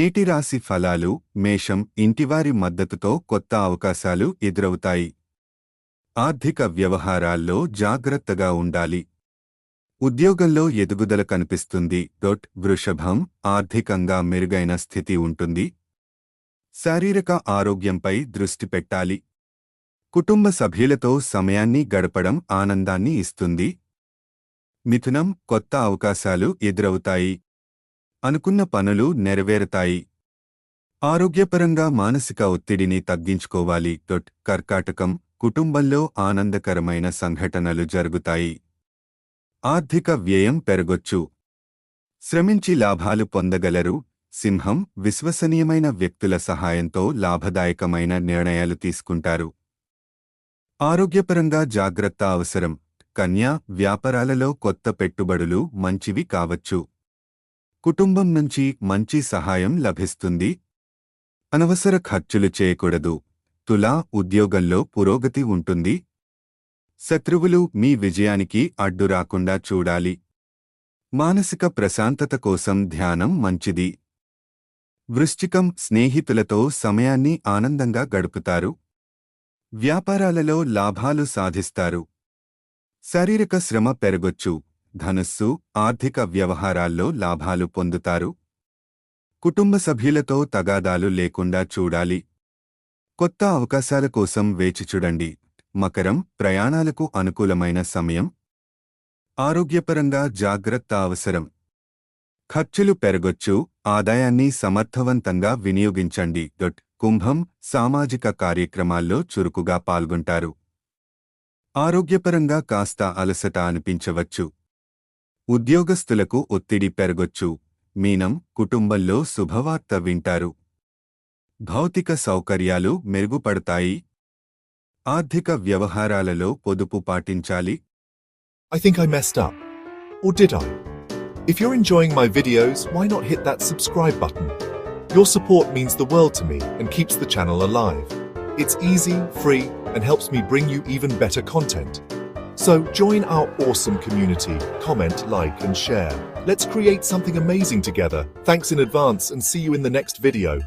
నేటి రాశి ఫలాలు. మేషం, ఇంటివారి మద్దతుతో కొత్త అవకాశాలు ఎదురవుతాయి. ఆర్థిక వ్యవహారాల్లో జాగ్రత్తగా ఉండాలి. ఉద్యోగంలో ఎదుగుదల కనిపిస్తుంది. వృషభం, ఆర్థికంగా మెరుగైన స్థితి ఉంటుంది. శారీరక ఆరోగ్యంపై దృష్టి పెట్టాలి. కుటుంబ సభ్యులతో సమయాన్ని గడపడం ఆనందాన్ని ఇస్తుంది. మిథునం, కొత్త అవకాశాలు ఎదురవుతాయి. అనుకున్న పనులు నెరవేరుతాయి. ఆరోగ్యపరంగా మానసిక ఒత్తిడిని తగ్గించుకోవాలి. కర్కాటకం, కుటుంబంలో ఆనందకరమైన సంఘటనలు జరుగుతాయి. ఆర్థిక వ్యయం పెరగొచ్చు. శ్రమించి లాభాలు పొందగలరు. సింహం, విశ్వసనీయమైన వ్యక్తుల సహాయంతో లాభదాయకమైన నిర్ణయాలు తీసుకుంటారు. ఆరోగ్యపరంగా జాగ్రత్త అవసరం. కన్యా, వ్యాపారాలలో కొత్త పెట్టుబడులు మంచివి కావచ్చు. కుటుంబం నుంచి మంచి సహాయం లభిస్తుంది. అనవసర ఖర్చులు చేయకూడదు. తులా, ఉద్యోగంలో పురోగతి ఉంటుంది. శత్రువులు మీ విజయానికి అడ్డు రాకుండా చూడాలి. మానసిక ప్రశాంతత కోసం ధ్యానం మంచిది. వృశ్చికం, స్నేహితులతో సమయాన్ని ఆనందంగా గడుపుతారు. వ్యాపారాలలో లాభాలు సాధిస్తారు. శారీరక శ్రమ పెరగొచ్చు. ధనుస్సు, ఆర్థిక వ్యవహారాల్లో లాభాలు పొందుతారు. కుటుంబ సభ్యులతో తగాదాలు లేకుండా చూడాలి. కొత్త అవకాశాల కోసం వేచిచూడండి. మకరం, ప్రయాణాలకు అనుకూలమైన సమయం. ఆరోగ్యపరంగా జాగ్రత్త అవసరం. ఖర్చులు పెరగొచ్చు. ఆదాయాన్ని సమర్థవంతంగా వినియోగించండి. కుంభం, సామాజిక కార్యక్రమాల్లో చురుకుగా పాల్గొంటారు. ఆరోగ్యపరంగా కాస్త అలసట అనిపించవచ్చు. ఉద్యోగస్తులకు ఒత్తిడి పెరగొచ్చు. మీనం, కుటుంబంలో శుభవార్త వింటారు. భౌతిక సౌకర్యాలు మెరుగుపడతాయి. ఆర్థిక వ్యవహారాలలో పొదుపు పాటించాలి. I think I messed up. Or did I? If you're enjoying my videos, why not hit that subscribe button? Your support means the world to me and keeps the channel alive. It's easy, free, and helps me bring you even better content. So join our awesome community, comment, like, and share. Let's create something amazing together. Thanks in advance and see you in the next video.